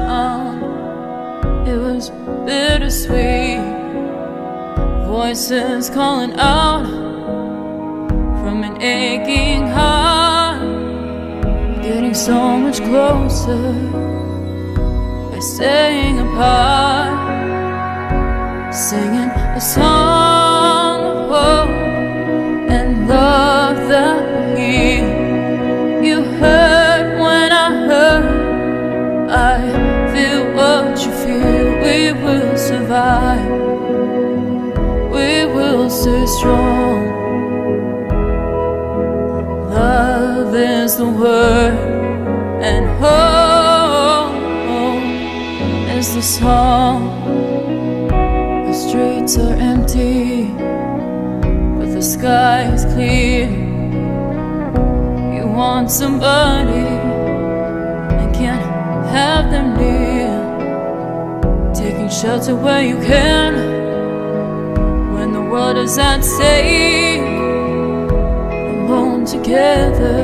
sound. It was bittersweet. Voices calling out from an aching heart. Getting so much closer by staying apart. Singing a song of hope and love that will heal. You heard when I heard. I feel what you feel. We will survive. We will stay strong. Love is the word, and hope is the song. The streets are empty, but the sky is clear. You want somebody and can't have them near. Taking shelter where you can when the world is at stake. Alone together,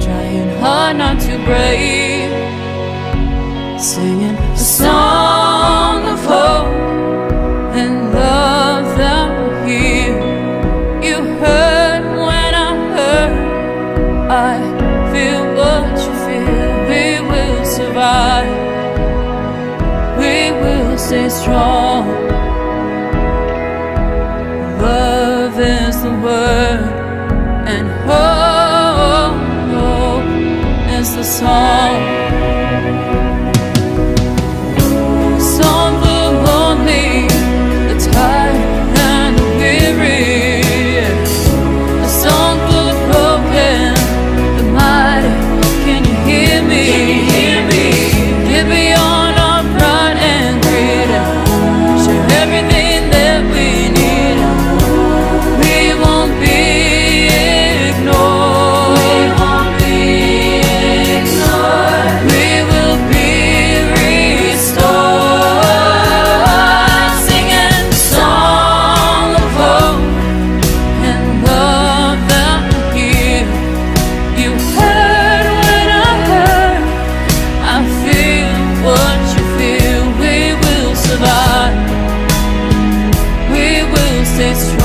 trying hard not to break. Singing a song of hope and love that will heal. You heard when I heard. I feel what you feel. We will survive. We will stay strong. Love is the word, and hope is the song. Song for the lonely, the tired and the weary. A song for the broken, the mighty. Can you hear me? Get beyond our pride and greed. Share everything that we need. We won't be ignored. We will be restored. Singing song of hope and love that will heal. You heard when I heard. I feel what you feel. We will survive. We will stay strong.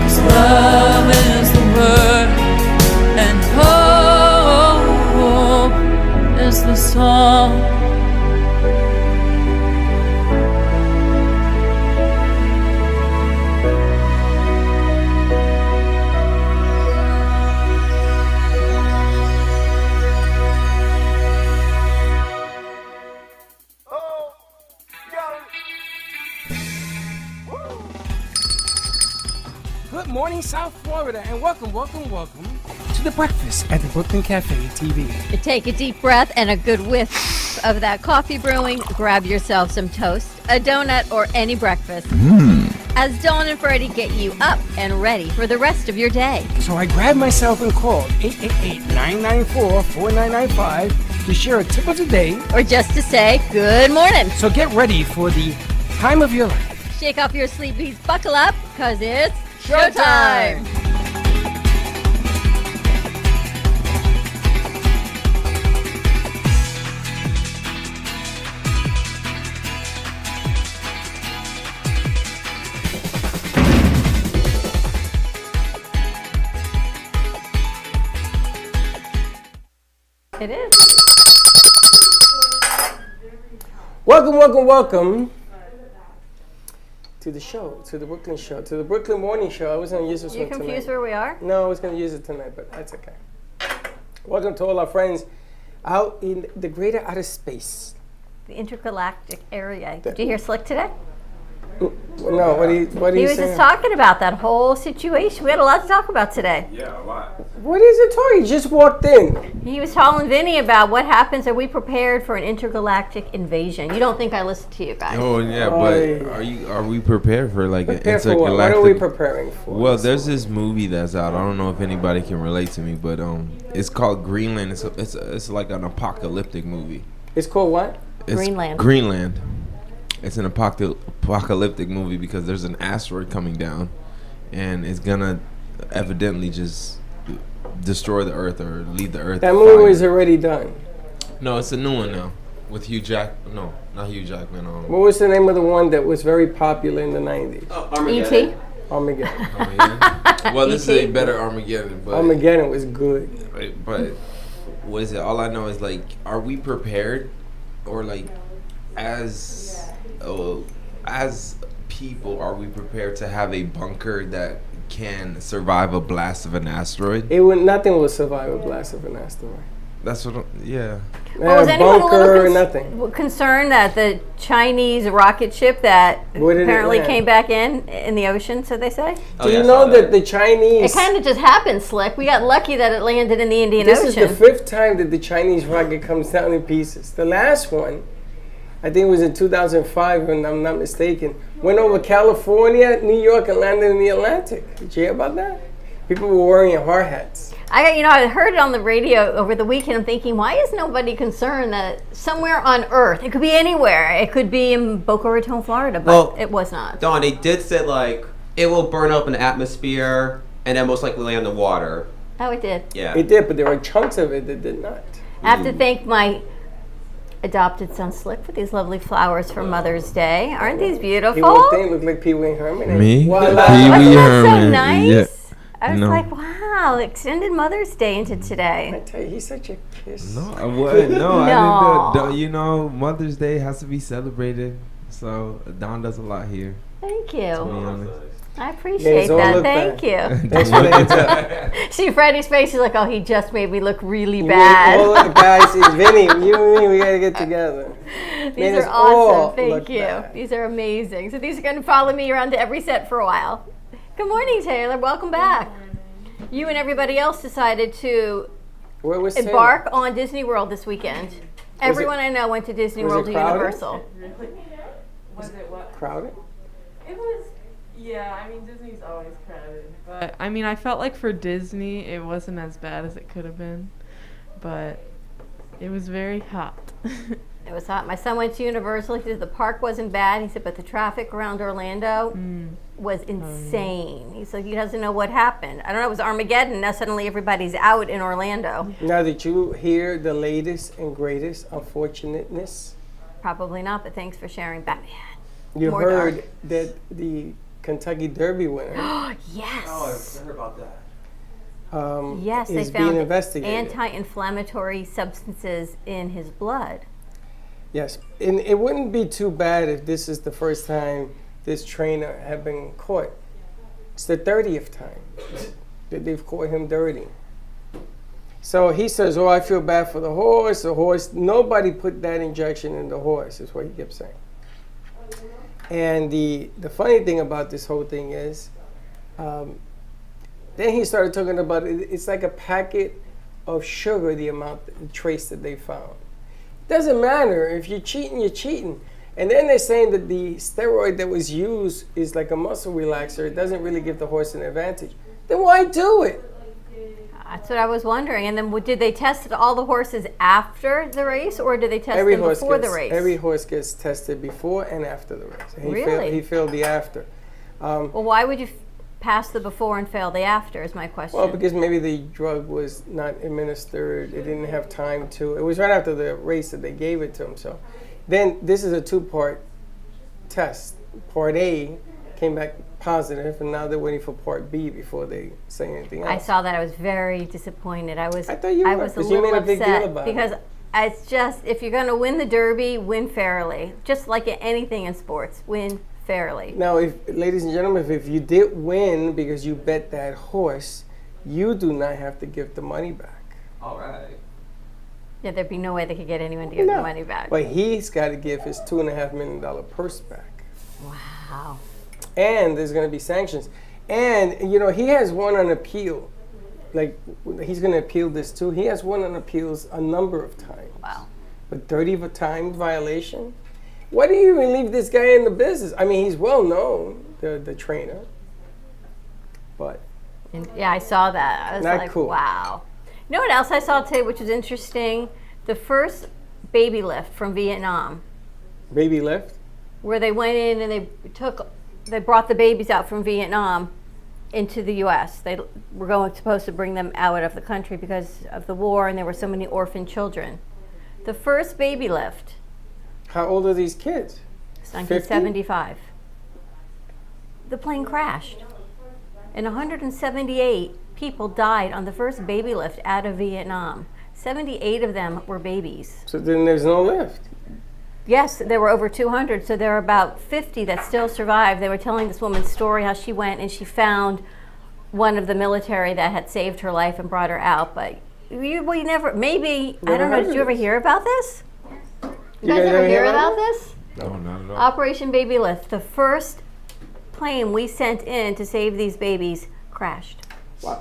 'Cause love is the word, and hope is the song. Good morning, South Florida, and welcome to the breakfast at the Brooklyn Café TV. Take a deep breath and a good whiff of that coffee brewing. Grab yourself some toast, a donut, or any breakfast. As Dawn and Freddie get you up and ready for the rest of your day. So I grabbed myself and called 888-994-4995 to share a tip of the day. Or just to say good morning. So get ready for the time of your life. Shake off your sleepies, buckle up, because it's showtime. It is. Welcome to the show, to the Brooklyn show, to the Brooklyn morning show. I was going to use this You one tonight. confused where we are? No, I was going to use it tonight, but that's okay. Welcome to all our friends out in the greater outer space. The intergalactic area. Did you hear Slick today? No, what are you He was saying? just talking about that whole situation. We had a lot to talk about today. Yeah, a lot. What is it talking? You just walked in. He was telling Vinny about what happens. Are we prepared for an intergalactic invasion? You don't think I listen to you guys? Oh yeah, Oy. but are we prepared for like Prepare an for what? What are we preparing for? Well, there's this movie that's out. I don't know if anybody can relate to me, but it's called Greenland. It's like an apocalyptic movie. It's called what? It's Greenland. It's an apocalyptic movie because there's an asteroid coming down, and it's gonna evidently just destroy the earth or leave the earth. That movie was already done. No, it's a new one now with Hugh Jack. No, not Hugh Jackman. What was the name of the one that was very popular in the 90s? E.T. Armageddon. Armageddon. Well, this is a better Armageddon, but Armageddon was good. But what is it? All I know is like, are we prepared, or like, as people, are we prepared to have a bunker that can survive a blast of an asteroid? Nothing will survive a blast of an asteroid. That's what. Yeah. Well, was anyone Bunker or nothing. concerned that the Chinese rocket ship that Where did it apparently land? came back in the ocean, so they say? Do you know that the Chinese? It kind of just happened, Slick. We got lucky that it landed in the Indian This Ocean. is the 5th time that the Chinese rocket comes down in pieces. The last one, I think it was in 2005, if I'm not mistaken, went over California, New York, and landed in the Atlantic. Did you hear about that? People were wearing hard hats. I heard it on the radio over the weekend. I'm thinking, why is nobody concerned that somewhere on Earth, it could be anywhere, it could be in Boca Raton, Florida, but it was not. Dawn, they did say like it will burn up in the atmosphere and then most likely land in the water. Oh, it did. Yeah. It did, but there were chunks of it that did not. I have to thank my adopted son Slick for these lovely flowers for Mother's Day. Aren't these beautiful? He walked in, looked like Pee Wee Herman. Me? Voila. Pee Wee Wasn't that so Herman. nice? Yeah. I was No. like, wow, extended Mother's Day into today. I tell you, he's such a kiss. No, I wouldn't. No, No. I didn't. You know, Mother's Day has to be celebrated. So Don does a lot here. Thank To be you. honest. I appreciate all that. look Thank bad. you. Thanks for the heads up. See Freddie's face. He's like, oh, he just made me look really You bad. made all of the guys, it's Vinny, you and me, we gotta get together. These made are us all awesome. Thank look you. bad. These are amazing. So these are going to follow me around to every set for a while. Good morning, Taylor. Welcome back. You and everybody else decided to Where was Tim? embark on Disney World this weekend. Everyone I know went to Disney was World it to crowded? Universal. Was it what? Crowded? It was, yeah, I mean, Disney's always crowded. But, I mean, I felt like for Disney, it wasn't as bad as it could have been. But it was very hot. It was hot. My son went to Universal. He said the park wasn't bad. He said, but the traffic around Orlando was insane. He said he doesn't know what happened. I don't know. It was Armageddon. Now suddenly everybody's out in Orlando. Now, did you hear the latest and greatest unfortunateness? Probably not, but thanks for sharing, Batman. You More heard dark. that the Kentucky Derby winner Yes. heard about that. Yes, they is being found investigated. anti-inflammatory substances in his blood. Yes, and it wouldn't be too bad if this is the first time this trainer had been caught. It's the 30th time that they've caught him dirty. So he says, oh, I feel bad for the horse. The horse, nobody put that injection in the horse, is what he kept saying. And the funny thing about this whole thing is, then he started talking about it's like a packet of sugar, the trace that they found. Doesn't matter. If you're cheating, you're cheating. And then they're saying that the steroid that was used is like a muscle relaxer. It doesn't really give the horse an advantage. Then why do it? That's what I was wondering. And then did they test all the horses after the race, or did they test Every them horse before gets the race? every horse gets tested before and after the race. And Really? He failed the after. Well, why would you pass the before and fail the after is my question. Well, because maybe the drug was not administered. They didn't have time to. It was right after the race that they gave it to him. So then this is a two-part test. Part A came back positive, and now they're waiting for Part B before they say anything else. I saw that. I was very disappointed. I I thought you were, was a 'cause you little made a big deal upset about it. because it's just, if you're going to win the Derby, win fairly. Just like anything in sports, win fairly. Now, ladies and gentlemen, if you did win because you bet that horse, you do not have to give the money back. All right. Yeah, there'd be no way they could get anyone to give the money back. But he's got to give his $2.5 million purse back. Wow. And there's going to be sanctions. And, you know, he has won on appeal. Like, he's going to appeal this too. He has won on appeals a number of times. Wow. But 30 times violation? Why do you even leave this guy in the business? I mean, he's well known, the trainer. But And yeah, I saw that. I was Not like, cool. wow. You know what else I saw today, which was interesting? The first baby lift from Vietnam, baby lift? where they went in and they brought the babies out from Vietnam into the U.S. They were supposed to bring them out of the country because of the war, and there were so many orphan children. The first baby lift, How old are these kids? it's 1975. The plane crashed, and 178 people died on the first baby lift out of Vietnam. 78 of them were babies. So then there's no lift. Yes, there were over 200, so there are about 50 that still survived. They were telling this woman's story, how she went and she found one of the military that had saved her life and brought her out. But we never, maybe, I don't know, did you ever hear about this? You guys ever hear about this? No, not at all. Operation Baby Lift. The first plane we sent in to save these babies crashed. Wow.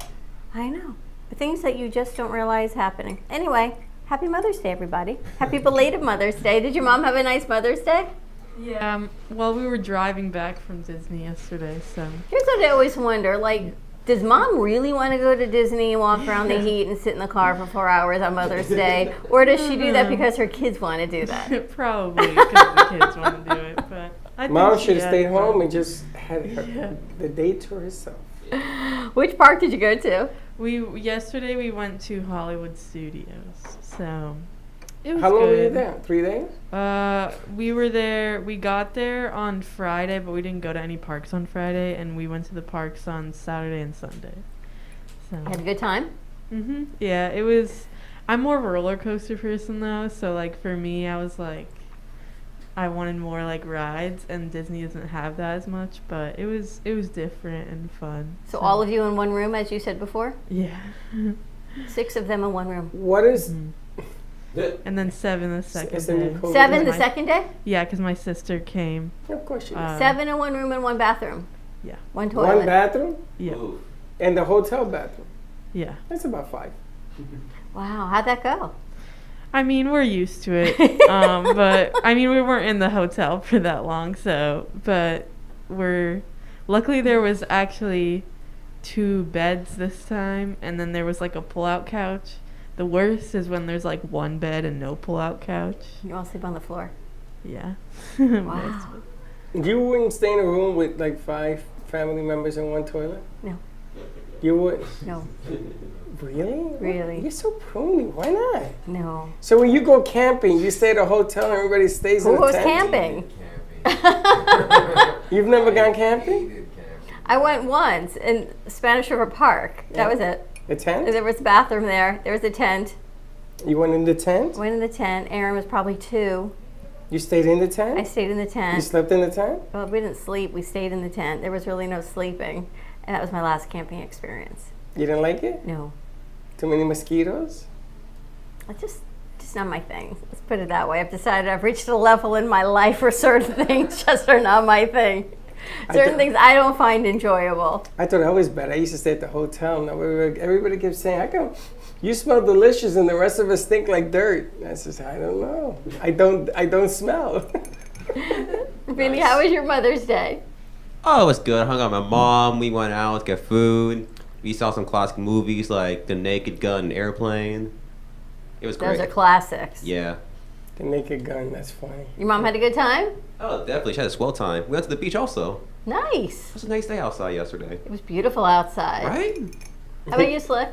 I know. The things that you just don't realize happening. Anyway, happy Mother's Day, everybody. Happy belated Mother's Day. Did your mom have a nice Mother's Day? Yeah. Well, we were driving back from Disney yesterday, so. Here's what I always wonder, like, does mom really want to go to Disney and walk around the heat and sit in the car for 4 hours on Mother's Day? Or does she do that because her kids want to do that? Probably because the kids want to do it, but I think Mom she should have had stayed fun. home and just had the day to herself. Which park did you go to? Yesterday we went to Hollywood Studios, so it was How long good. were you there? 3 days? We were there. We got there on Friday, but we didn't go to any parks on Friday, and we went to the parks on Saturday and Sunday. So. Had a good time? Yeah, it was. I'm more of a roller coaster person though, so like for me, I was like, I wanted more like rides, and Disney doesn't have that as much, but it was different and fun. So all of you in one room, as you said before? Yeah. 6 of them in one room. What is... And then 7 the second Isn't it day. cold? 7 the my- second day? Yeah, because my sister came. Of course you did. 7 in one room and 1 bathroom. Yeah. 1 toilet. One bathroom Yeah. Ooh. and the hotel bathroom. Yeah. That's about 5. Wow, how'd that go? I mean, we're used to it. But I mean, we weren't in the hotel for that long, so. But luckily there was actually 2 beds this time, and then there was like a pull-out couch. The worst is when there's like 1 bed and no pull-out couch. You all sleep on the floor. Yeah. Wow. You wouldn't stay in a room with like 5 family members in one toilet? No. You wouldn't? No. Really? Really? You're so pruny. Why not? No. So when you go camping, you stay at a hotel and everybody stays in Who a goes tent? camping? You've never gone camping? I went once in Spanish River Park. That was it. A tent? There was a bathroom there. There was a tent. You went in the tent? Went in the tent. Aaron was probably 2. You stayed in the I tent? stayed in the You tent. slept in the tent? Well, we didn't sleep. We stayed in the tent. There was really no sleeping. And that was my last camping experience. You didn't like it? No. Too many mosquitoes? It's just not my thing. Let's put it that way. I've decided I've reached a level in my life where certain things just are not my thing. Certain things I don't find enjoyable. I thought I was bad. I used to stay at the hotel. Now everybody keeps saying, you smell delicious and the rest of us stink like dirt. I said, I don't know. I don't smell. Vinny, how was your Mother's Day? Oh, it was good. I hung out with my mom. We went out, get food. We saw some classic movies like The Naked Gun and Airplane. It was great. Those are classics. Yeah. The Naked Gun, that's funny. Your mom had a good time? Oh, definitely. She had a swell time. We went to the beach also. Nice. It was a nice day outside yesterday. It was beautiful outside. Right? How about you, Slick?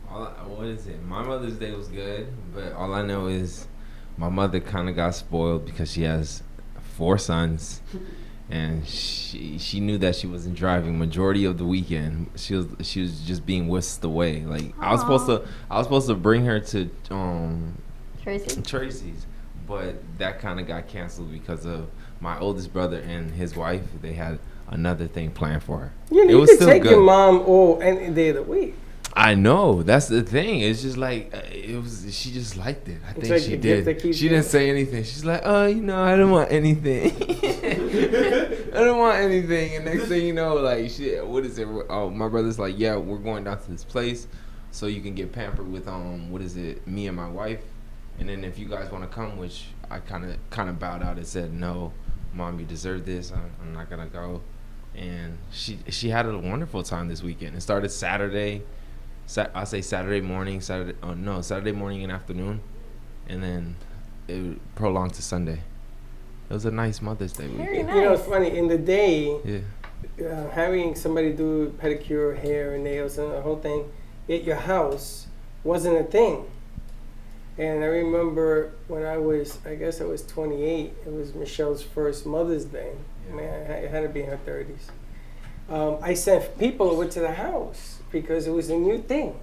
What is it? My Mother's Day was good, but all I know is my mother kind of got spoiled because she has 4 sons, and she knew that she wasn't driving majority of the weekend. She was just being whisked away. Like I was supposed to bring her to Tracy's, but that kind of got canceled because of my oldest brother and his wife. They had another thing planned for her. You could take your mom any day of the week. I know, that's the thing. It's just like she just liked it. I think like she the gift that did. keeps She didn't say anything. She's like, I don't want anything. I don't want anything. And next thing you know, like, shit, what is it? Oh, my brother's like, yeah, we're going down to this place so you can get pampered with me and my wife. And then if you guys want to come, which I kind of bowed out and said, no, Mom, you deserve this. I'm not gonna go. And she had a wonderful time this weekend. It started Saturday. I say Saturday morning and afternoon, and then it prolonged to Sunday. It was a nice Mother's Day weekend. Very nice. You know, it's funny. In the day, Yeah. having somebody do pedicure, hair, and nails, and the whole thing at your house wasn't a thing. And I remember when I guess I was 28, it was Michelle's first Mother's Day. Yeah. Man, it had to be in her 30s. I sent people over to the house because it was a new thing.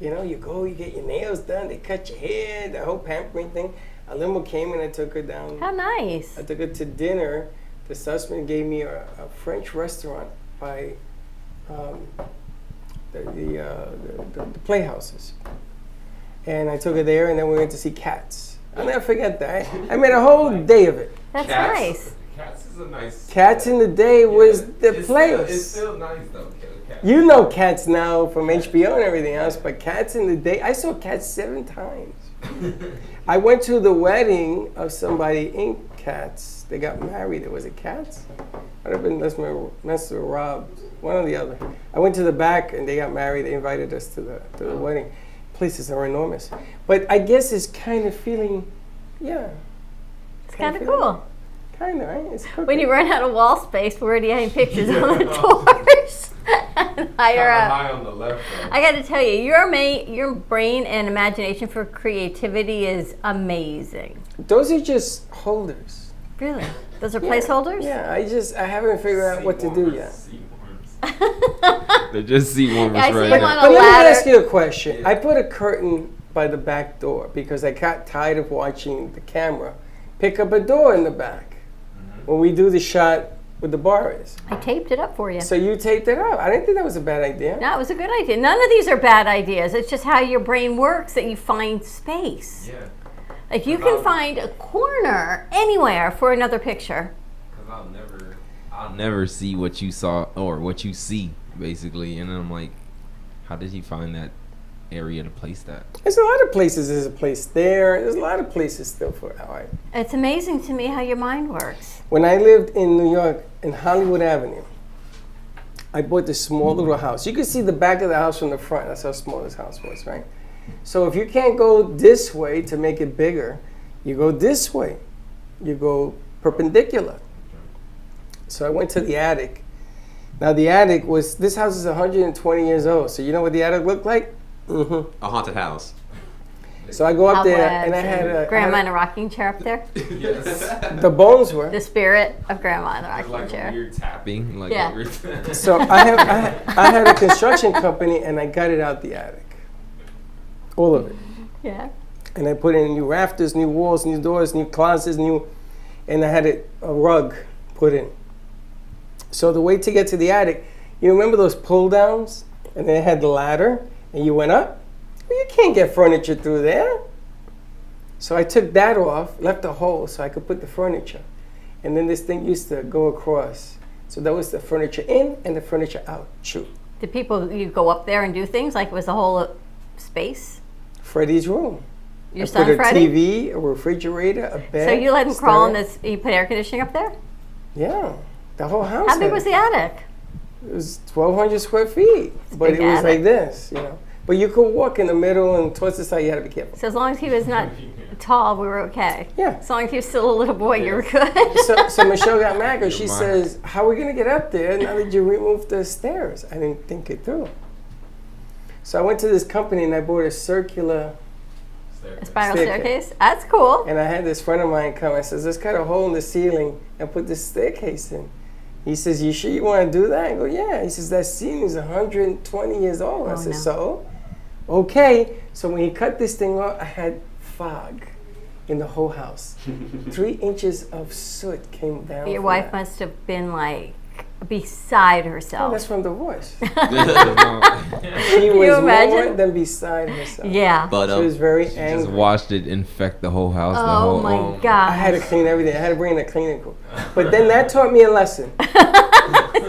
You know, you go, you get your nails done, they cut your hair, the whole pampering thing. A limo came and I took her down. How nice. I took her to dinner. The Sussman gave me a French restaurant by the playhouses. And I took her there, and then we went to see Cats. I'll never forget that. I made a whole day of it. That's Cats. nice. Cats is a nice. Cats in the Day was the place. It's still nice though. Cats. You know Cats now from HBO and everything else, but Cats in the Day, I saw Cats 7 times. I went to the wedding of somebody in Cats. They got married. It was it Cats? I'd have been Mr. Rob, one or the other. I went to the back and they got married. They invited us to the wedding. Places are enormous, but I guess it's kind of feeling, yeah. It's kind of cool. Kind of, right? It's cooking. When you run out of wall space, we're already hanging pictures on the doors. Higher up. High on the left. Though. I got to tell you, your brain and imagination for creativity is amazing. Those are just holders. Really? Those are placeholders? Yeah, I haven't figured out what to do yet. They're just seat warmers Yeah, I see right them now. on a But let me ladder. ask you a question. I put a curtain by the back door because I got tired of watching the camera pick up a door in the back when we do the shot with the bars. I taped it up for you. So you taped it up. I didn't think that was a bad idea. No, it was a good idea. None of these are bad ideas. It's just how your brain works that you find space. Yeah. Like you can find a corner anywhere for another picture. Because I'll never see what you saw or what you see basically, and then I'm like, how did he find that area to place that? There's a lot of places. There's a place there. There's a lot of places still for art. It's amazing to me how your mind works. When I lived in New York, in Hollywood Avenue, I bought this small little house. You can see the back of the house from the front. That's how small this house was, right? So if you can't go this way to make it bigger, you go this way. You go perpendicular. So I went to the attic. Now the attic was, this house is 120 years old. So you know what the attic looked like? A haunted house. So I go up there and I Cobwebs had a grandma in a rocking chair up there. Yes. the bones were. The spirit of grandma in the rocking Like chair. weird tapping. Like Yeah. weird So I had a construction company and I gutted out the attic. All of it. Yeah. And I put in new rafters, new walls, new doors, new closets, and I had a rug put in. So the way to get to the attic, you remember those pull downs? And they had the ladder and you went up? Well, you can't get furniture through there. So I took that off, left a hole so I could put the furniture. And then this thing used to go across. So that was the furniture in and the furniture out. Shoot. Did people, you go up there and do things like it was a whole space? Freddie's room. Your I son put a Freddie? TV, a refrigerator, a bed. So you let him crawl in stereo. this, you put air conditioning up there? Yeah. The whole house. How big had was it. the attic? It was 1,200 square feet, but big it was attic. like this, you know. But you could walk in the middle and towards the side. You had to be careful. So as long as he was not tall, we were okay. Yeah. As long as he was still a little boy, you were good. So Michelle got mad because she Your mind. says, "How are we gonna get up there now that you removed the stairs?" I didn't think it through. So I went to this company and I bought a circular, A spiral Staircase. staircase. That's cool. and I had this friend of mine come. I says, "Let's cut a hole in the ceiling and put this staircase in." He says, "You sure you want to do that?" I go, "Yeah." He says, "That ceiling is 120 years old." I Oh, said, no. "So?" Okay. So when he cut this thing off, I had fog in the whole house. 3 inches of soot came down. Your from wife that. must have been like beside Oh, herself. that's from divorce. She you was more imagine? than beside herself. Yeah. But She was very Just angry. watched it infect the whole house. the Oh whole my home. god. I had to clean everything. I had to bring in a cleaning crew. But then that taught me a lesson.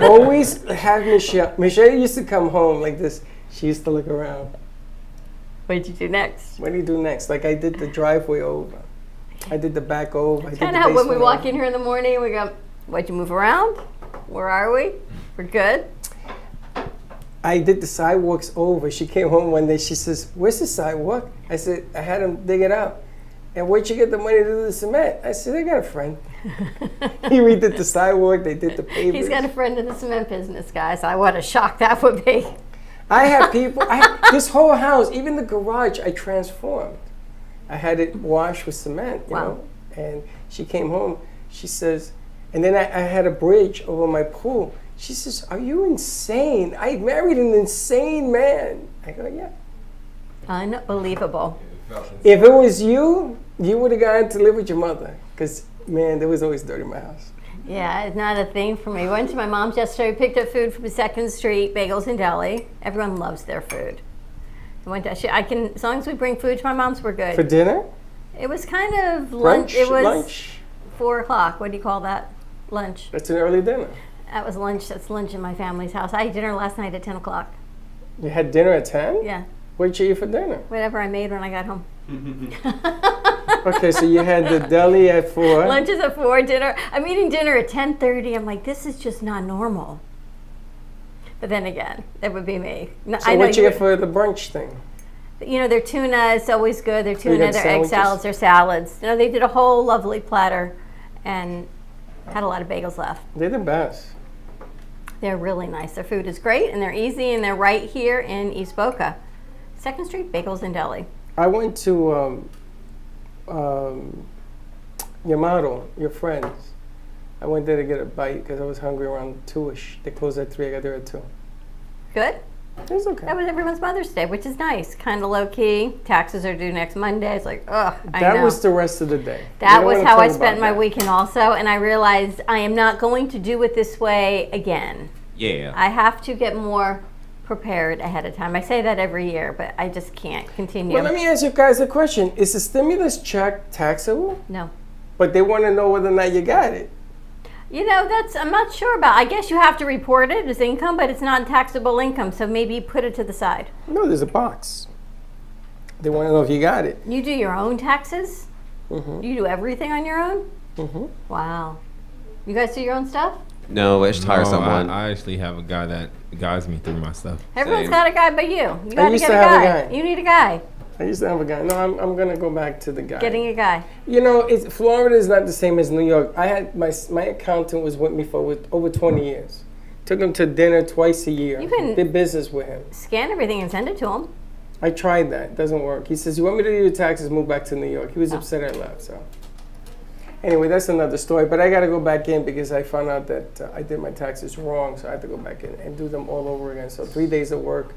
Always have Michelle. Michelle used to come home like this. She used to look around. What did you do next? What do you do next? Like I did the driveway over. I did the back over. I did Kind the of how when we basement walk over. in here in the morning, we go, "Why'd you move around? Where are we? We're good." I did the sidewalks over. She came home one day. She says, "Where's the sidewalk?" I said, "I had them dig it up." And where'd you get the money to do the cement? I said, I got a friend. He redid the sidewalk, they did the pavers. He's got a friend in the cement business, guys. What a shock that would be. I have people, this whole house, even the garage, I transformed. I had it washed with cement, you know. And she came home, she says, and then I had a bridge over my pool. She says, are you insane? I married an insane man. I go, yeah. Unbelievable. If it was you, you would have gone to live with your mother. Because, man, there was always dirt in my house. Yeah, it's not a thing for me. Went to my mom's yesterday, picked up food from 2nd Street, Bagels and Deli. Everyone loves their food. As long as we bring food to my mom's, we're good. For dinner? It was kind of lunch. Brunch? It was Lunch? 4 o'clock. What do you call that? Lunch. That's an early dinner. That was lunch. That's lunch in my family's house. I ate dinner last night at 10 o'clock. You had dinner at 10? Yeah. What'd you eat for dinner? Whatever I made when I got home. Okay, so you had the deli at 4. Lunch is at 4, dinner. I'm eating dinner at 10:30. I'm like, this is just not normal. But then again, that would be me. No, So what you get for the brunch thing? You know, their tuna is always good. Their you tuna, got their egg sandwiches? salads, their salads. You know, they did a whole lovely platter and had a lot of bagels left. They're the best. They're really nice. Their food is great and they're easy and they're right here in East Boca. 2nd Street, Bagels and Deli. I went to Yamato, your friends. I went there to get a bite because I was hungry around 2-ish. They closed at 3. I got there at 2. Good. It was okay. That was everyone's Mother's Day, which is nice. Kind of low key. Taxes are due next Monday. It's like, ugh, I know. That was the rest of the day. That We was don't how wanna I talk spent about my that. weekend also, and I realized I am not going to do it this way again. Yeah. I have to get more prepared ahead of time. I say that every year, but I just can't continue. Well, let me ask you guys a question. Is the stimulus check taxable? No. But they want to know whether or not you got it. You know, I'm not sure about. I guess you have to report it as income, but it's not taxable income, so maybe put it to the side. No, there's a box. They want to know if you got it. You do your own taxes? Mm-hmm. You do everything on your own? Mm-hmm. Wow. You guys do your own stuff? No, I just hire someone. I actually have a guy that guides me through my stuff. Everyone's Same. got a guy but you. You got to used get to a have a guy. guy. You need a guy. I used to have a guy. No, I'm going to go back to the guy. Getting a guy. You know, Florida is not the same as New York. I had my accountant was with me for over 20 years. Took him to dinner twice a year. You can- Did business with him. Scan everything and send it to him. I tried that. It doesn't work. He says, you want me to do your taxes, move back to New York. He was upset I left, so. Anyway, that's another story. But I got to go back in because I found out that I did my taxes wrong, so I had to go back in and do them all over again. So 3 days of work.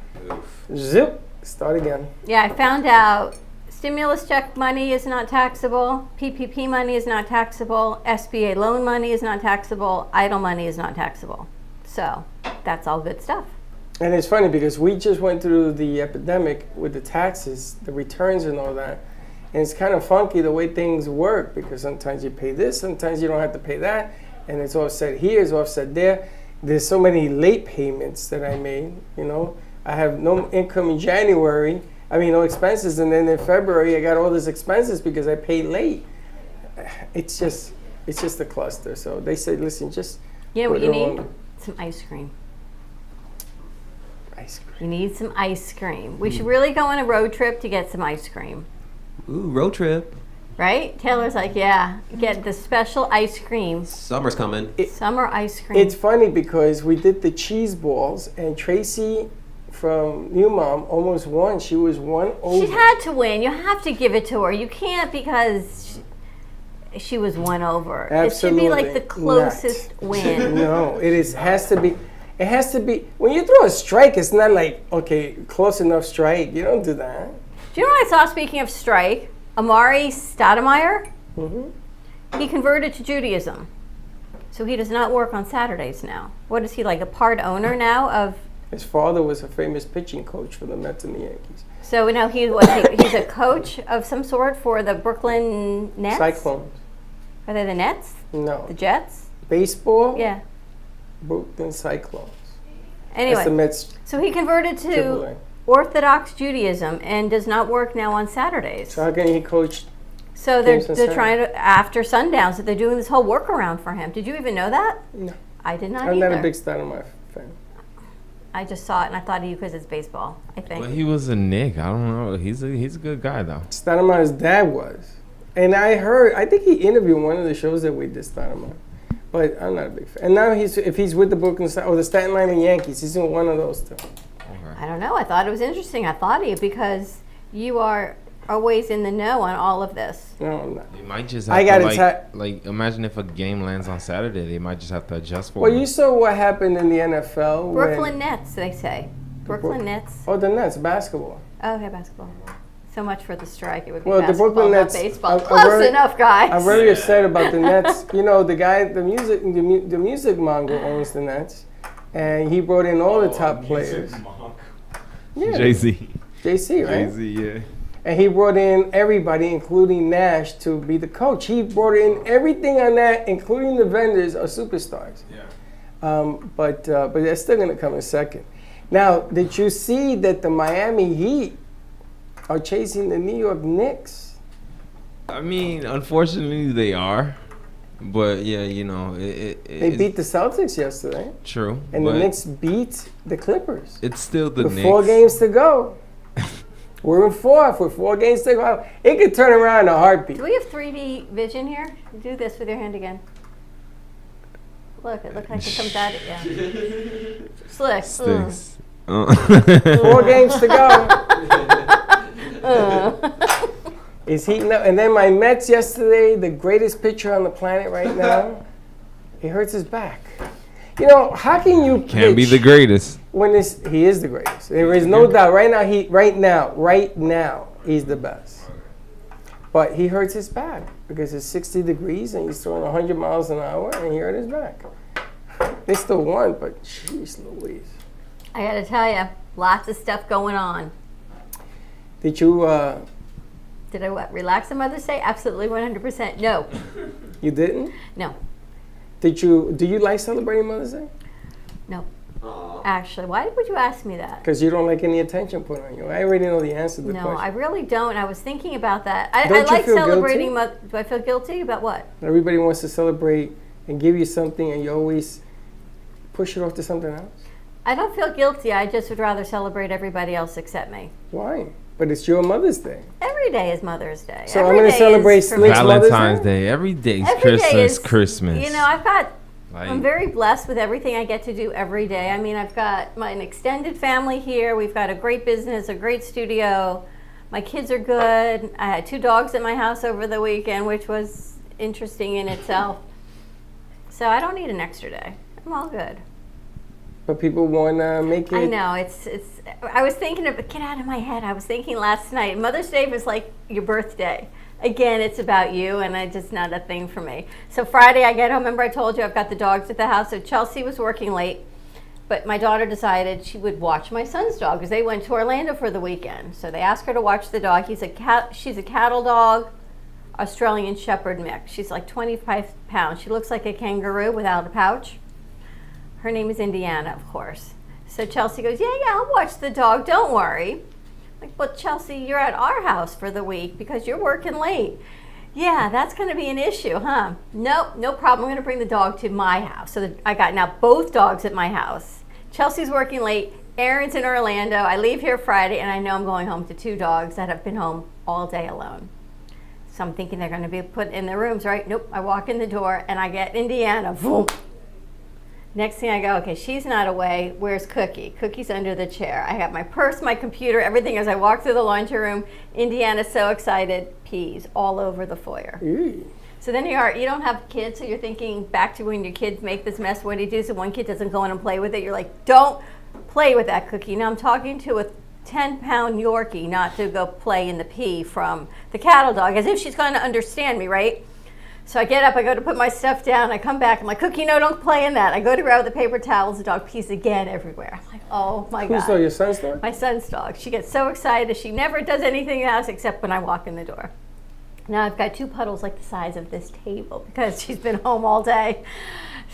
Zip. Start again. Yeah, I found out stimulus check money is not taxable, PPP money is not taxable, SBA loan money is not taxable, idle money is not taxable. So that's all good stuff. And it's funny because we just went through the epidemic with the taxes, the returns and all that. And it's kind of funky the way things work because sometimes you pay this, sometimes you don't have to pay that. And it's offset here, it's offset there. There's so many late payments that I made, you know. I have no income in January, no expenses. And then in February, I got all these expenses because I paid late. It's just a cluster. So they say, listen, just You know what put you it need? on Some ice cream. ice cream. You need some ice cream. We should really go on a road trip to get some ice cream. Ooh, road trip. Right? Taylor's like, yeah, get the special ice cream. Summer's coming. Summer ice cream. It's funny because we did the cheese balls and Tracy from New Mom almost won. She was one over. She had to win. You have to give it to her. You can't because she was one over. Absolutely It should be like the closest win. No, has to be. It has to be. When you throw a strike, it's not like, okay, close enough strike. You don't do that. Do you know what I saw, speaking of strike? Amari Stoudemire, he converted to Judaism. So he does not work on Saturdays now. What is he, like a part owner now of? His father was a famous pitching coach for the Mets and the Yankees. So now he's a coach of some sort for the Brooklyn Nets? Cyclones. Are they the Nets? No. The Jets? Baseball? Yeah. Brooklyn Cyclones. That's the Anyway, Mets. so he converted to AAA. Orthodox Judaism and does not work now on Saturdays. So how can he coach? So they're Games on trying to, after sundown, so they're doing this whole workaround for him. Did you even know that? No. I did not I'm either. not a big Stoudemire fan. I just saw it and I thought of you because it's baseball, I think. Well, he was a Nick. I don't know. He's a good guy though. Stoudemire's dad was. And I think he interviewed one of the shows that we just started on. But I'm not a big fan. And now if he's with the Brooklyn or the Staten Island Yankees, he's in one of those two. I don't know. I thought it was interesting. I thought of you because you are always in the know on all of this. No, I'm not. They might just have like imagine if a game lands on Saturday, they might just have to adjust for it. Well, you saw what happened in the NFL. Brooklyn Nets, they say. Brooklyn Nets. Oh, the Nets, basketball. Oh, okay, basketball. So much for the strike. It would be Well, the basketball, Brooklyn not Nets. baseball. Close enough, guys. I'm very upset about the Nets. You know, the guy, the music monger owns the Nets, and he brought in all the top players. Yeah. Jay-Z. JC, right? Jay-Z, yeah. And he brought in everybody, including Nash, to be the coach. He brought in everything on that, including the vendors, are superstars. Yeah. But they're still going to come in second. Now, did you see that the Miami Heat are chasing the New York Knicks? I mean, unfortunately, they are. But, yeah, you know, they beat the Celtics yesterday. True. And the Knicks beat the Clippers. It's still the with Knicks. 4 games to go. We're in 4th with 4 games to go. It could turn around in a heartbeat. Do we have 3D vision here? Do this with your hand again. Look, it looks like it comes out at you. Slick. Sticks. 4 games to go. It's heating up. And then my Mets yesterday, the greatest pitcher on the planet right now, he hurts his back. You know, how can you Can't be the greatest. When he is the greatest. There is no doubt. Right now, he's the best. But he hurts his back because it's 60 degrees and he's throwing 100 miles an hour and he hurt his back. They still won, but jeez Louise. I got to tell you, lots of stuff going on. Did you... Did I what? Relax on Mother's Day? Absolutely 100% no. You didn't? No. Do you like celebrating Mother's Day? No. Actually, why would you ask me that? Because you don't like any attention put on you. I already know the answer to the question. No, I really don't. I was thinking about that. I Don't you like feel celebrating guilty? Do I feel guilty about what? Everybody wants to celebrate and give you something and you always push it off to something else. I don't feel guilty. I just would rather celebrate everybody else except me. Why? But it's your Mother's Day. Every day is Mother's Day. So Every I'm going to day celebrate is for me. Slick's Mother's Valentine's Day? Day. Every day's Every day is Christmas. You know, I'm very blessed with everything I get to do every day. I mean, I've got an extended family here. We've got a great business, a great studio. My kids are good. I had 2 dogs at my house over the weekend, which was interesting in itself. So I don't need an extra day. I'm all good. But people want to make it... I know, I was thinking of, get out of my head. I was thinking last night, Mother's Day was like your birthday. Again, it's about you, and it's just not a thing for me. So Friday, I get home. Remember I told you I've got the dogs at the house. So Chelsea was working late, but my daughter decided she would watch my son's dog because they went to Orlando for the weekend. So they asked her to watch the dog. She's a cattle dog, Australian Shepherd mix. She's like 25 pounds. She looks like a kangaroo without a pouch. Her name is Indiana, of course. So Chelsea goes, yeah, I'll watch the dog. Don't worry. Like, well, Chelsea, you're at our house for the week because you're working late. Yeah, that's going to be an issue, huh? Nope, no problem. I'm going to bring the dog to my house. So I got now both dogs at my house. Chelsea's working late. Aaron's in Orlando. I leave here Friday, and I know I'm going home to 2 dogs that have been home all day alone. So I'm thinking they're going to be put in their rooms, right? Nope. I walk in the door, and I get Indiana. Boom. Next thing I go, okay, she's not away. Where's Cookie? Cookie's under the chair. I have my purse, my computer, everything. As I walk through the laundry room, Indiana's so excited, peas all over the foyer. So then you don't have kids, so you're thinking back to when your kids make this mess. What do you do? So one kid doesn't go in and play with it. You're like, don't play with that, Cookie. Now I'm talking to a 10-pound Yorkie not to go play in the pee from the cattle dog, as if she's going to understand me, right? So I get up, I go to put my stuff down, I come back, I'm like, Cookie, no, don't play in that. I go to grab the paper towels, the dog pees again everywhere. I'm like, oh my God. Whose dog, your son's dog? My son's dog. She gets so excited, she never does anything else except when I walk in the door. Now I've got 2 puddles like the size of this table because she's been home all day.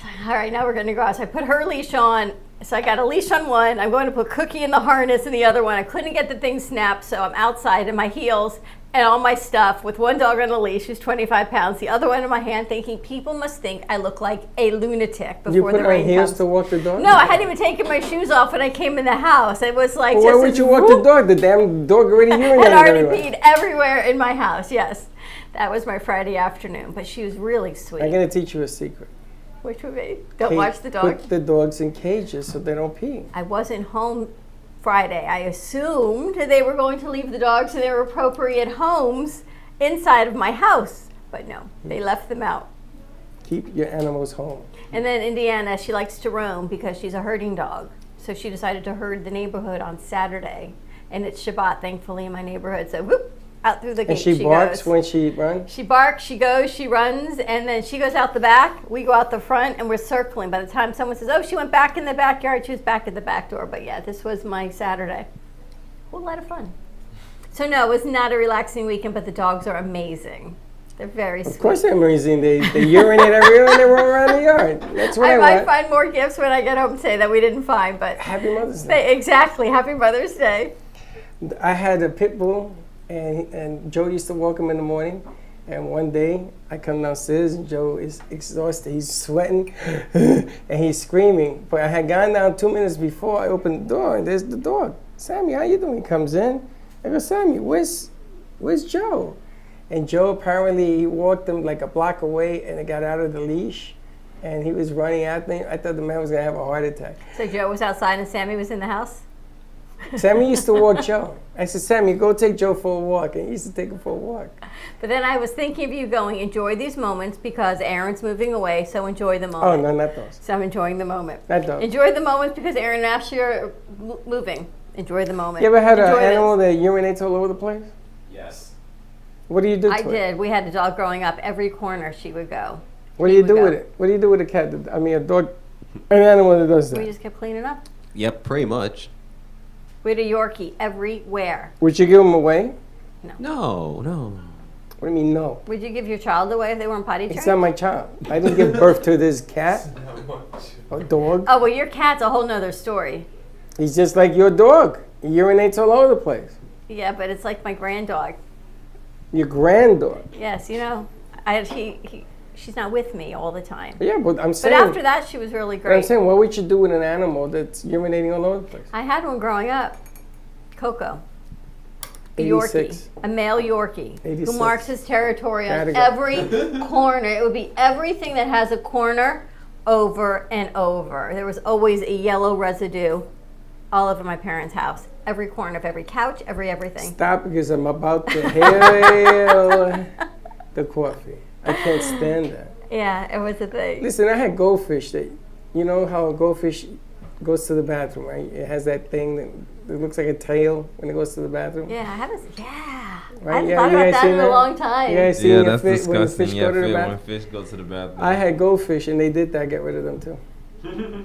So, all right, now we're gonna go out. So I put her leash on, So I got a leash on one. I'm going to put Cookie in the harness in the other one. I couldn't get the thing snapped, so I'm outside in my heels and all my stuff with one dog on a leash who's 25 pounds, the other one in my hand, thinking people must think I look like a lunatic before You put the on rain heels comes. to walk the dog? No, I hadn't even taken my shoes off when I came in the house. It was like Well, just why would this you walk the dog? The damn dog already urinated had already everywhere. peed everywhere in my house. Yes, that was my Friday afternoon. But she was really sweet. I'm gonna teach you a secret. Which would be don't watch the dog. Put the dogs in cages so they don't pee. I wasn't home Friday. I assumed they were going to leave the dogs in their appropriate homes inside of my house, but no, they left them out. Keep your animals home. And then Indiana, she likes to roam because she's a herding dog. So she decided to herd the neighborhood on Saturday. And it's Shabbat, thankfully, in my neighborhood. So whoop, out through the gate And she barks goes. when she runs? She barks, she goes, she runs, and then she goes out the back. We go out the front, and we're circling. By the time someone says, oh, she went back in the backyard, she was back at the back door. But yeah, this was my Saturday. Well, a lot of fun. So no, it was not a relaxing weekend, but the dogs are amazing. They're very sweet. Of course they're amazing. They urinate everywhere and they roll around the yard. That's what I I might want. find more gifts when I get home today that we didn't find, but Happy Mother's Day. exactly. Happy Mother's Day. I had a pit bull, and Joe used to walk him in the morning. And one day, I come downstairs, and Joe is exhausted. He's sweating, and he's screaming. But I had gone down 2 minutes before I opened the door, and there's the dog. Sammy, how you doing? He comes in. I go, Sammy, where's Joe? And Joe apparently he walked him like a block away, and it got out of the leash, and he was running at me. I thought the man was gonna have a heart attack. So Joe was outside and Sammy was in the house? Sammy used to walk Joe. I said, Sammy, go take Joe for a walk. And he used to take him for a walk. But then I was thinking of you going, enjoy these moments because Aaron's moving away, so enjoy the Oh, moment. no, not those. So I'm enjoying the moment. Not those. Enjoy the moments because Aaron and Ashley are moving. Enjoy the moment. You ever had an Enjoy this. animal that urinates all over the place? Yes. What do you do to I it? did. We had a dog growing up. Every corner she would go. What do you would do go. with it? What do you do with a cat? I mean, a dog, an animal that does We that. just kept cleaning up. Yep, pretty much. We had a Yorkie everywhere. Would you give them away? No. What do you mean, no? Would you give your child away if they weren't potty trained? It's not my child. I didn't give birth to this cat or dog. Oh, well, your cat's a whole nother story. He's just like your dog. He urinates all over the place. Yeah, but it's like my granddog. Your granddog. Yes, you know, she's not with me all the time. Yeah, but I'm But saying. after that, she was really But I'm great. saying, what would you do with an animal that's urinating all over the place? I had one growing up, Coco. A 86. Yorkie, a male Yorkie, 86. who marks his territory on Gotta go. every corner. It would be everything that has a corner over and over. There was always a yellow residue all over my parents' house. Every corner of every couch, everything. Stop, because I'm about to hail the coffee. I can't stand that. Yeah, it was a thing. Listen, I had goldfish that, you know how a goldfish goes to the bathroom, right? It has that thing that looks like a tail when it goes to the bathroom. Yeah, I haven't. Yeah, Right, I haven't yeah, thought you about guys that seen in a that? long time. You guys seen Yeah, a that's fish, when the disgusting. fish Yeah, go to the when bathroom? fish go to the bathroom. I had goldfish, and they did that. Get rid of them too. You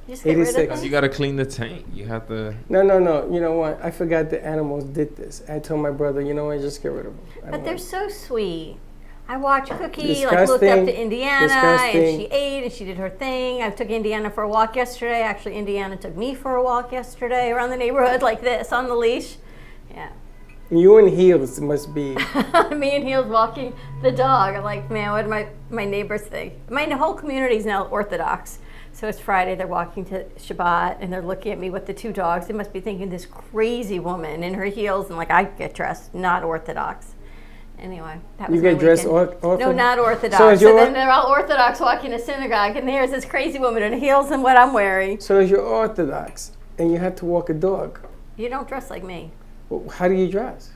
just get rid of 86. them? You gotta clean the tank. You have to. No. You know what? I forgot the animals did this. I told my brother, you know what? Just get rid of them. I But don't they're want so sweet. I watched Cookie looked up Disgusting. to Indiana Disgusting. and she ate and she did her thing. I took Indiana for a walk yesterday. Actually, Indiana took me for a walk yesterday around the neighborhood like this on the leash. Yeah. them. You in heels must be. Me and Heels walking the dog. I'm like, man, what do my neighbors think? My whole community is now Orthodox. So it's Friday, they're walking to Shabbat and they're looking at me with the two dogs. They must be thinking this crazy woman in her heels and like I get dressed, not Orthodox. Anyway, that was You my get dressed weekend. Orthodox? No, not Orthodox. So So, is your- then they're all Orthodox walking to synagogue and there's this crazy woman in heels and what I'm wearing. So if you're Orthodox and you have to walk a dog, You don't dress like me, well, how do you dress?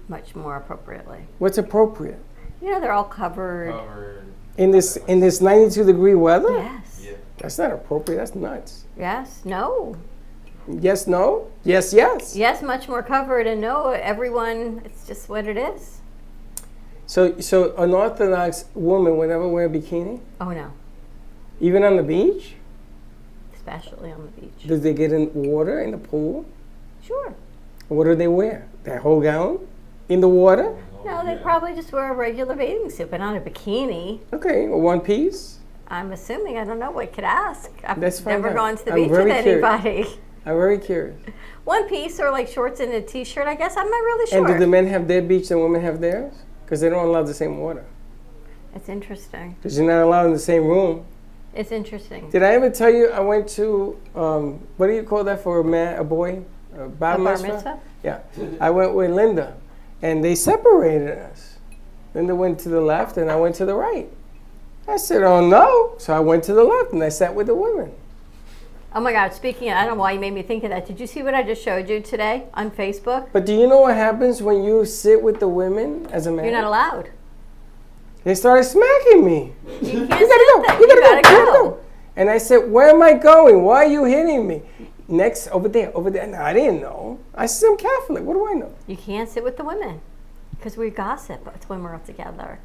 much more appropriately. What's appropriate You know, they're all covered. in this 92-degree weather? Yes. That's not appropriate. That's nuts. Yes. No. Yes, no. Yes, yes. Yes, much more covered, and no, everyone, it's just what it is. So an Orthodox woman would never wear a bikini, Oh, no, even on the beach. especially on the beach. Does they get in water in the pool? Sure. What do they wear? Their whole gown in the water? No, they probably just wear a regular bathing suit, but not a bikini. Okay, a one piece. I'm assuming. I don't know. We could ask. I've Let's find never out. gone to the I'm beach with very curious. anybody. I'm very curious. One piece or like shorts and a t-shirt, I guess. I'm not really sure. And do the men have their beach and women have theirs? Because they don't allow the same water. It's interesting. Because you're not allowed in the same room. It's interesting. Did I ever tell you I went to, what do you call that for a boy? A bar A bar mitzvah? mitzvah? Yeah. I went with Linda, and they separated us. Linda went to the left, and I went to the right. I said, oh no. So I went to the left, and I sat with the women. Oh my God, speaking of, I don't know why you made me think of that. Did you see what I just showed you today on Facebook? But do you know what happens when you sit with the women as a man? You're not allowed. They started smacking me. You can't You gotta sit go. there. You gotta go. gotta You gotta go. And I said, where am I going? Why are you hitting me? Next, over there, over there. No, I didn't know. I said, I'm Catholic. What do I know? You can't sit with the women because we gossip when we're all together.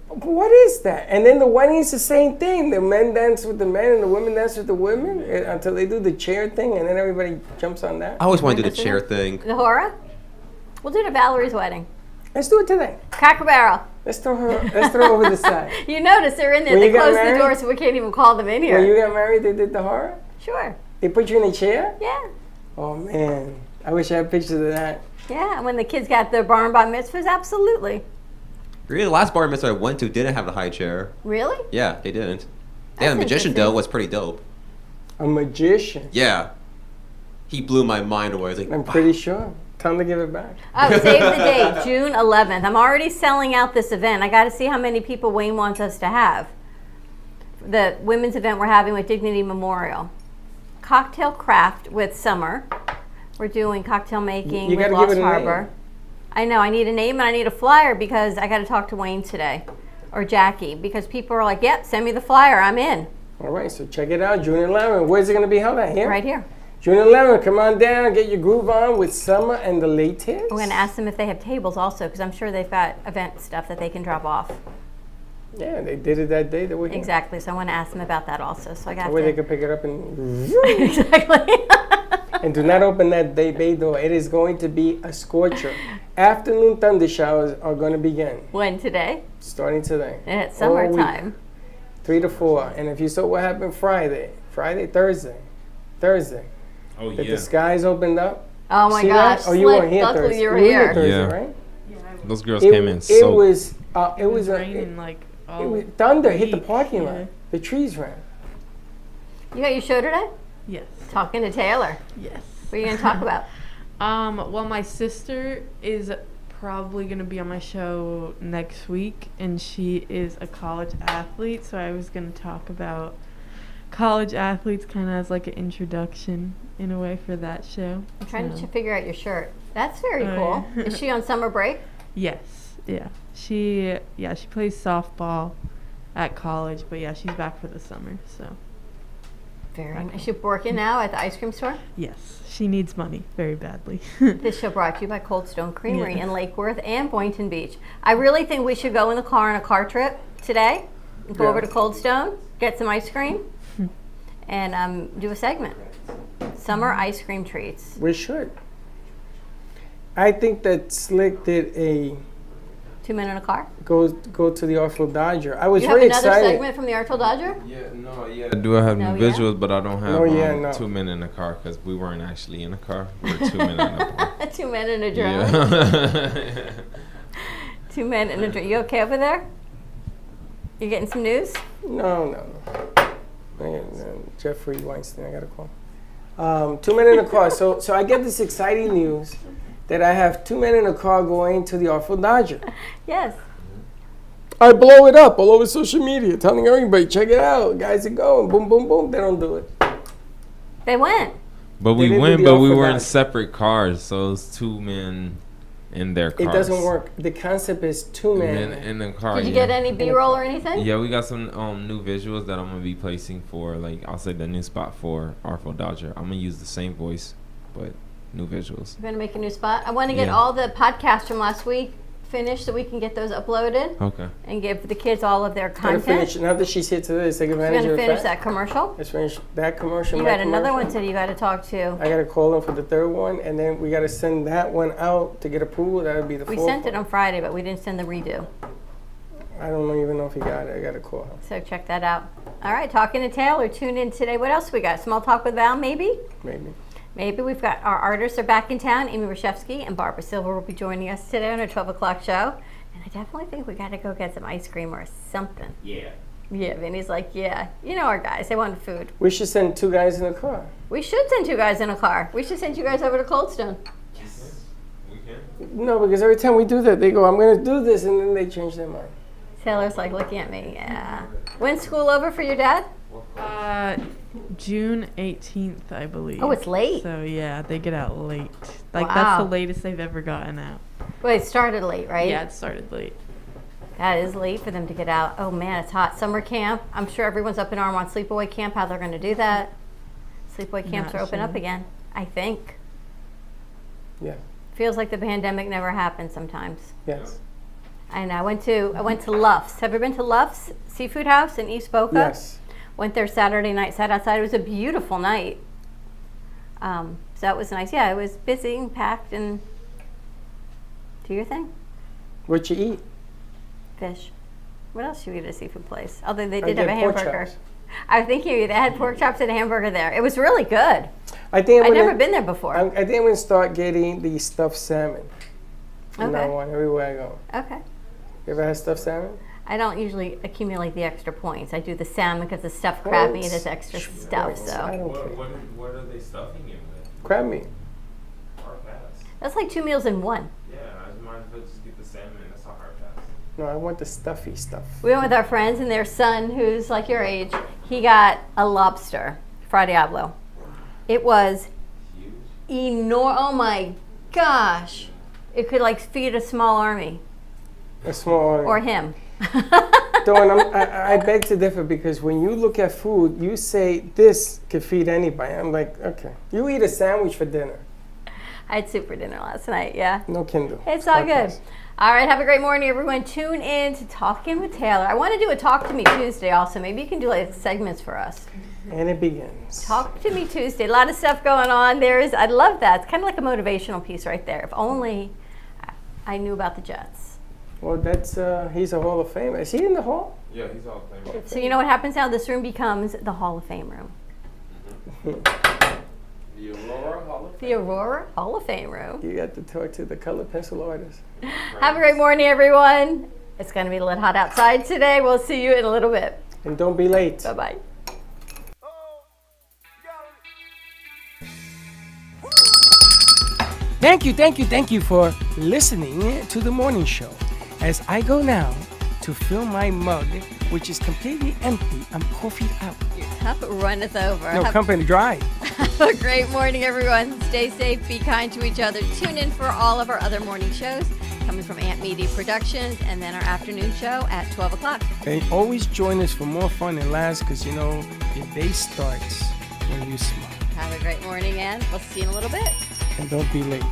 What is that? And then the wedding's the same thing. The men dance with the men and the women dance with the women until they do the chair thing, and then everybody jumps on that. I always want to do the chair thing. The horror? We'll do it at Valerie's wedding. Let's do it today. Cracker Barrel. Let's throw her over the side. You notice they're in there. When They you got closed the married? door so we can't even call them in here. When you got married, they did the horror? Sure. They put you in a chair? Yeah. Oh, man. I wish I had pictures of that. Yeah. And when the kids got their bar and bat mitzvahs, absolutely. Really, the last bar mitzvah I went to didn't have the high chair. Really? Yeah, they didn't. Yeah, the That's magician interesting. though was pretty dope. A magician. Yeah, he blew my mind away. I was like, I'm pretty sure. Time to give it back. Oh, save the date, June 11th. I'm already selling out this event. I got to see how many people Wayne wants us to have. The women's event we're having with Dignity Memorial. Cocktail craft with Summer. We're doing cocktail making You with gotta Lost give it a Harbor. name. I know, I need a name and I need a flyer because I got to talk to Wayne today. Or Jackie, because people are like, yep, send me the flyer, I'm in. All right, so check it out. June 11th. Where's it going to be held at? Here? Right here. June 11th. Come on down. Get your groove on with Summer and the Latest. I'm going to ask them if they have tables also because I'm sure they've got event stuff that they can drop off. Yeah, they did it that day that we Exactly, so I want to ask them about that also. So I got That way they to... could pick it up and... Exactly. And do not open that bay door. It is going to be a scorcher. Afternoon thunder showers are going to begin. When today? Starting today. And it's All week, summertime. 3 to 4. And if you saw what happened Thursday. Oh That the skies opened up. Oh my See gosh. that? Oh, you weren't here Luckily Thursday. you were here here. Thursday, Yeah. right? Those girls came in It so. was It was raining like all it was thunder hit the week, parking yeah. lot. The trees ran. You got your show today? Yes. Talking to Taylor. Yes. What are you going to talk about? Well, my sister is probably going to be on my show next week, and she is a college athlete, so I was going to talk about college athletes kind of as like an introduction in a way for that show. I'm trying So- to figure out your shirt. That's very Oh, cool. yeah. Is she on summer break? Yes. Yeah. She plays softball at college, but yeah, she's back for the summer, so Very nice. Is she working now at the ice cream store? yes, she needs money very badly. This show brought to you by Cold Stone Creamery Yeah. in Lake Worth and Boynton Beach. I really think we should go in the car on a car trip today. Go Yeah. over to Cold Stone, get some ice cream, and do a segment. Summer ice cream treats. We should. I think that Slick did a 2 men in a car. go to the Artful Dodger. I was You have very another excited. segment from the Artful Dodger? I do have No, the yeah? visuals, but I don't have No, yeah, no. 2 men in the car because we weren't actually in a car. We're 2 men in a car. 2 men in a drone. Yeah. 2 men in a drone. You okay over there? You getting some news? No. Jeffrey Weinstein, I got to call. 2 men in a car. So I get this exciting news that I have 2 men in a car going to the Artful Dodger. Yes. I blow it up all over social media, telling everybody, check it out. Guys are going. Boom, boom, boom. They don't do it. They went. But They we didn't do went, the but we Artful were in Dodger. separate cars, so it's 2 men in their cars. It doesn't work. The concept is 2 men. In the car. Did you yeah. get any B-roll or anything? Yeah, we got some new visuals that I'm gonna be placing for, like, I'll say the new spot for Artful Dodger. I'm gonna use the same voice, but new visuals. We're going to make a new spot. I want to get Yeah. all the podcasts from last week finished so we can get those uploaded Okay. and give the kids all of their Gotta content. finish. Now that she's here today, let's take We're advantage going of to the finish fact. that commercial. Let's finish that commercial. You my got another one commercial. today you got to talk to. I got to call them for the third one, and then we got to send that one out to get approval. That would be the We fourth sent it one. on Friday, but we didn't send the redo. I don't even know if he got it. I got to call him. So check that out. All right, talking to Taylor. Tune in today. What else we got? Small talk with Val, maybe? Maybe. Maybe. We've got our artists are back in town. Amy Rashevsky and Barbara Silver will be joining us today on our 12 o'clock show. And I definitely think we got to go get some ice cream or something. Yeah. Yeah, Vinny's like, yeah. You know our guys. They want food. We should send 2 guys in a car. We should send 2 guys in a car. We should send you guys over to Cold Stone. Yes. We can. No, because every time we do that, they go, I'm going to do this, and then they change their mind. Taylor's like looking at me. Yeah. When's school over for your dad? June 18th, I believe. Oh, it's late. So yeah, they get out late. Like Wow. that's the latest they've ever gotten out. Well, it started late, right? Yeah, it started late. That is late for them to get out. Oh man, it's hot. Summer camp. I'm sure everyone's up in arm on sleepaway camp, how they're going to do that. Sleepaway camps Not are open sure. up again, I think. Yeah. Feels like the pandemic never happened sometimes. Yes. And I went to Luff's. Have you been to Luff's Seafood House in East Boca? Yes. Went there Saturday night, sat outside. It was a beautiful night. So that was nice. Yeah, it was busy and packed and do your thing. What you eat? Fish. What else do you eat at a seafood place? Although they I did have a get pork hamburger. chops. I was thinking they had pork chops and a hamburger there. It was really good. I think I'd I'm never gonna- been there before. I think I'm going to start getting the stuffed salmon. From Okay. now on, everywhere I go. Okay. You ever had stuffed salmon? I don't usually accumulate the extra points. I do the salmon because the stuffed crab meat Points. is extra stuff. Points. I So don't care. What are they stuffing it with? Crab meat. Hard pass. that's like 2 meals in one. Yeah, I might as well just get the salmon. That's a hard pass. No, I want the stuffy stuff. We went with our friends and their son, who's like your age. He got a lobster, Fra Diablo. It was Huge. enormous. Oh my gosh. It could like feed a small army A small or him. Dawn, I beg to differ because when you look at food, you say this could feed anybody. I'm like, okay. You eat a sandwich for dinner. I had soup for dinner last night, yeah. No Kindle. It's all good. Podcast. All right, have a great morning, everyone. Tune in to Talking with Taylor. I want to do a Talk to Me Tuesday also. Maybe you can do like segments for us. And it begins. Talk to Me Tuesday. A lot of stuff going on. I love that. It's kind of like a motivational piece right there. If only I knew about the Jets. Well, that's he's a Hall of Famer. Is he in the Hall? Yeah, he's all famous. So you know what happens now? This room becomes the Hall of Fame room. The Aurora Hall of The Aurora Hall of Fame room. You got to talk to the color pencil artist. Have a great morning, everyone. It's going to be a little hot outside today. We'll see you in a little bit. And don't be late. Bye-bye. Thank you for listening to the morning show. As I go now to fill my mug, which is completely empty, I'm coffee out. Your cup runneth over. No, company dry. Have a great morning, everyone. Stay safe, be kind to each other. Tune in for all of our other morning shows coming from Ant Media Productions and then our afternoon show at 12 o'clock. And always join us for more fun and laughs because, you know, your day starts when you smile. Have a great morning, and we'll see you in a little bit. And don't be late.